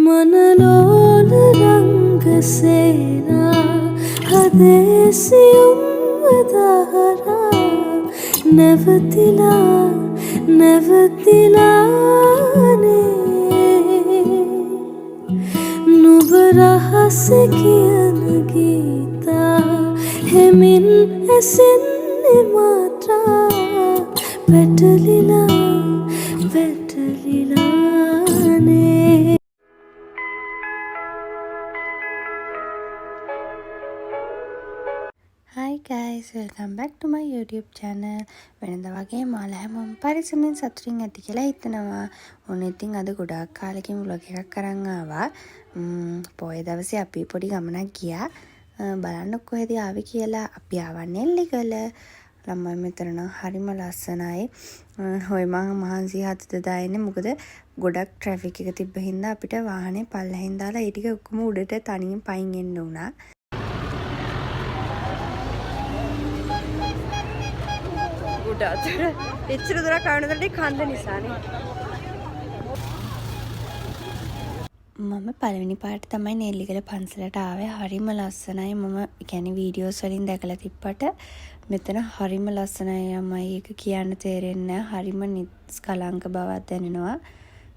मनलोल रंग सेना हदेसियुम दहरा නැවතිලා නුඹ රහස කියන ගීතා හෙමින් ඇසෙන්නේ මාත්‍රා පැටලිලානේ. Hi guys, welcome back to my YouTube channel. වෙනදා වගේ මාලා හැමෝම පරිස්සමෙන් සතුටින් ඇති කියලා හිතනවා. ඔන්න ඉතින් අද ගොඩාක් කාලෙකින් vlog එකක් අරන් ආවා. පොය දවසේ අපි පොඩි ගමනක් ගියා. බලන්න කොහෙද ආවේ කියලා. අපි ආවා නෙල්ලිගල. ළමයි මෙතන නම් හරිම ලස්සනයි. හොය මම මහන්සි හදද දාන්නේ මොකද ගොඩක් ට්‍රැෆික් එක තිබ්බ හින්දා අපිට වාහනේ පල්ලෙහින් දාලා ඒ ටික ඔක්කොම උඩට තනියෙන් පයින් එන්න උනා. එච්චර දුරක් ආවනකොට කන්ද නිසානේ. මම පළවෙනි පාට තමයි නෙල්ලිගල පන්සලට ආවේ. හරිම ලස්සනයි. මම කියන්නේ වීඩියෝස් වලින් දැකලා තිබ්බට මෙතන හරිම ලස්සනයි අම්මයි. ඒක කියන්න තේරෙන්නේ නැහැ. හරිම නිස්කලංක බවක් දැනෙනවා.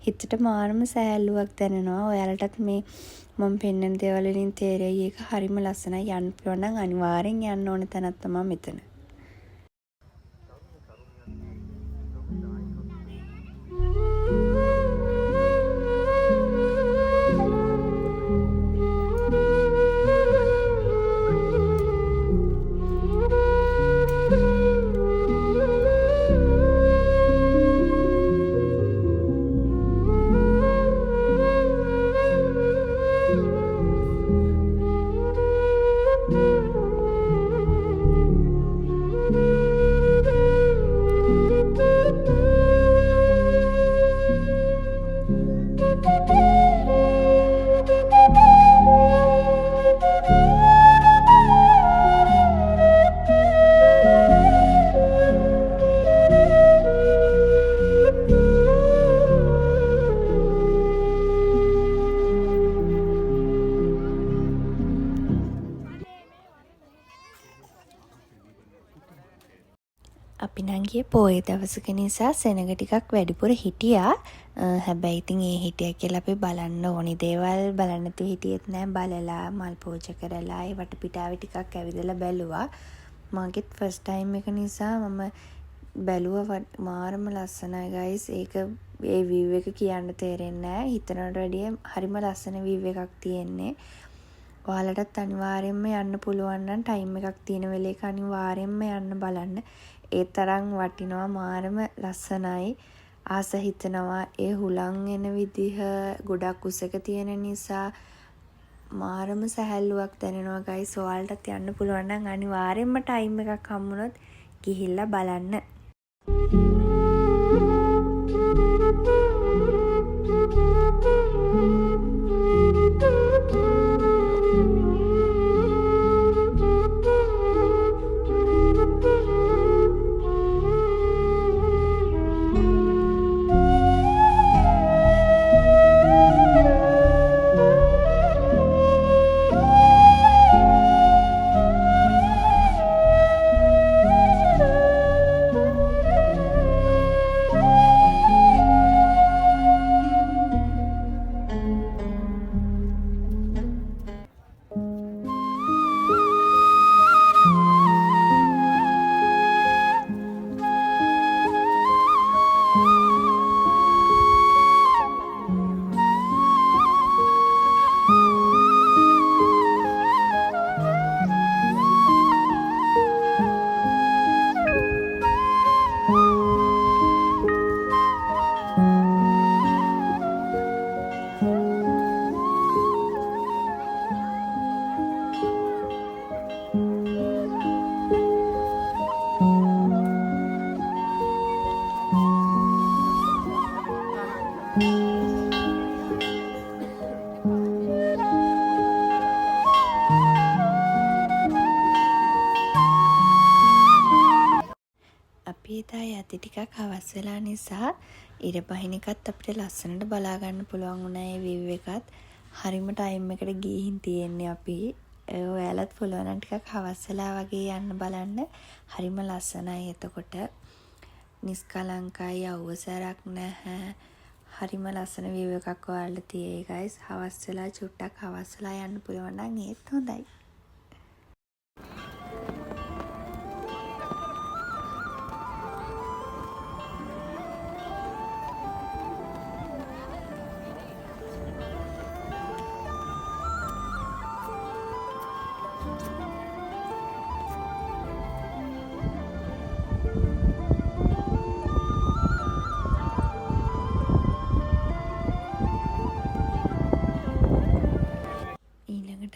හිතට මාරම සෑහලුවක් දැනෙනවා. ඔයාලටත් මේ මම පෙන්නන දේවල් වලින් තේරෙයි ඒක හරිම ලස්සනයි. යන්න පුළුවන් නම් අනිවාර්යෙන් යන්න ඕන තැනක් තමයි මෙතන. අපි නම් ගියේ පොය දවසක නිසා සෙනග ටිකක් වැඩිපුර හිටියා. හැබැයි ඉතින් ඒ හිටියා කියලා අපි බලන්න ඕනි දේවල් බලන්න තු හිටියෙත් නෑ. බලලා මල් පූජා කරලා ඒ වටපිටාවේ ටිකක් ඇවිදලා බැලුවා. මගේත් ෆස්ට් ටයිම් එක නිසා මම බැලුවා මාරම ලස්සනයි guys. ඒක ඒ view එක කියන්න තේරෙන්නේ නෑ. හිතනට වැඩිය හරිම ලස්සන view එකක් තියෙන්නේ. ඔයාලටත් අනිවාර්යෙන්ම යන්න පුළුවන් නම් ටයිම් එකක් තියෙන වෙලේක අනිවාර්යෙන්ම යන්න බලන්න. ඒ තරම් වටිනවා මාරම ලස්සනයි. ආස හිතනවා ඒ හුලං එන විදිහ ගොඩක් උසක තියෙන නිසා මාරම සැහැල්ලුවක් දැනෙනවා guys. ඔයාලටත් යන්න පුළුවන් නම් අනිවාර්යෙන්ම ටයිම් එකක් හම්බුනොත් ගිහිල්ලා බලන්න. ටිකක් හවස් වෙලා නිසා ඉර බහින එකත් අපිට ලස්සනට බලා ගන්න පුළුවන් වුණා. ඒ view එකත් හරිම ටයිම් එකට ගිහින් තියෙන්නේ අපි. ඔයාලත් පුළුවන් නම් ටිකක් හවස් වෙලා වගේ යන්න බලන්න. හරිම ලස්සනයි. එතකොට නිස්කලංකයි, අවුවසරක් නැහැ. හරිම ලස්සන view එකක් ඔයාලට තියෙයි guys. හවස් වෙලා චුට්ටක් හවස් වෙලා යන්න පුළුවන් නම් ඒත් හොඳයි.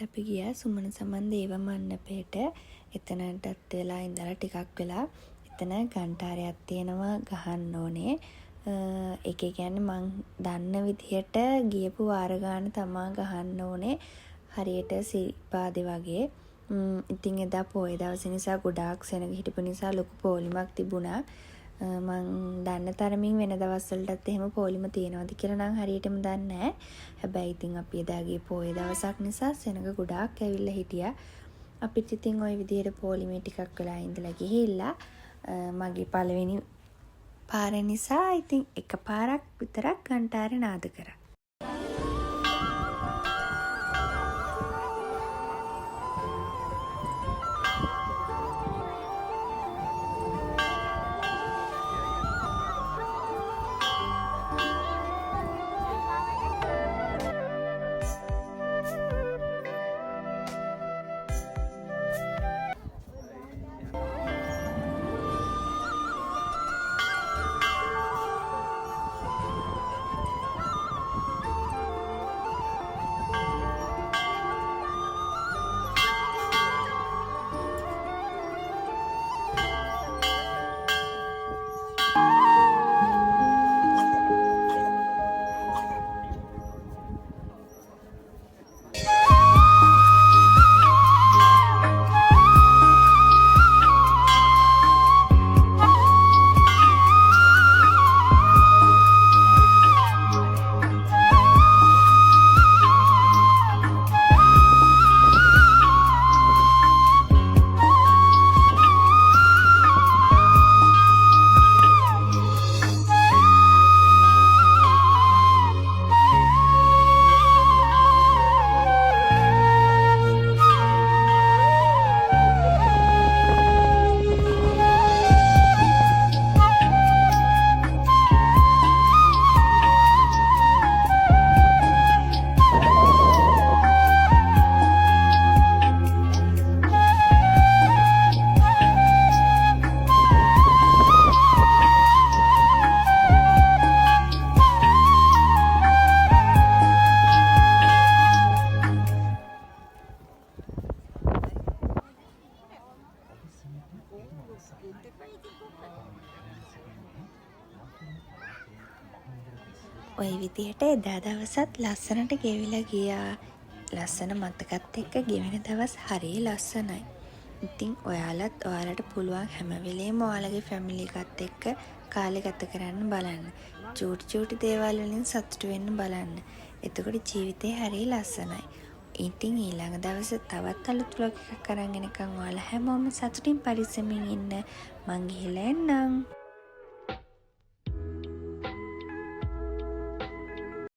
අපි ගියා සුමන සමන් දේව මණ්ඩපයට. එතනටත් වෙලා ඉඳලා ටිකක් වෙලා එතන ගන්ටාරයක් තියෙනවා ගහන්න ඕනේ. ඒකේ කියන්නේ මං දන්න විදිහට ගියපු වාර ගාන තමා ගහන්න ඕනේ. හරියට සිරිපාදේ වගේ. ඉතින් එදා පොය දවසේ නිසා ගොඩාක් සෙනග හිටපු නිසා ලොකු පොලිමක් තිබුණා. මං දන්න තරමින් වෙන දවස්වලටත් එහෙම පොලිම තියෙනවද කියලා නම් හරියටම දන්නේ නැහැ. හැබැයි ඉතින් අපි එදා ගියේ පොය දවසක් නිසා සෙනග ගොඩාක් ඇවිල්ලා හිටියා. අපිත් ඉතින් ওই විදිහට පොලිමේ ටිකක් වෙලා ඉඳලා ගිහිල්ලා මගේ පළවෙනි පාර නිසා ඉතින් එකපාරක් විතරක් ගන්ටාරේ නාද කරා. ඔය විදිහට එදා දවසත් ලස්සනට ගෙවිලා ගියා. ලස්සන මතකත් එක්ක ගෙවෙන දවස් හරිය ලස්සනයි. ඉතින් ඔයාලට පුළුවන් හැම වෙලේම ඔයාලගේ ෆැමිලි එකත් එක්ක කාලය ගත කරන්න බලන්න. චූටි දේවල් වලින් සතුටු වෙන්න බලන්න. එතකොට ජීවිතේ හරිය ලස්සනයි. ඉතින් ඊළඟ දවසේ තවත් අලුත් vlog එකක් අරන් එනකන් ඔයාලා හැමෝම සතුටින් පරිස්සමින් ඉන්න. මං ගිහලා එන්නම්.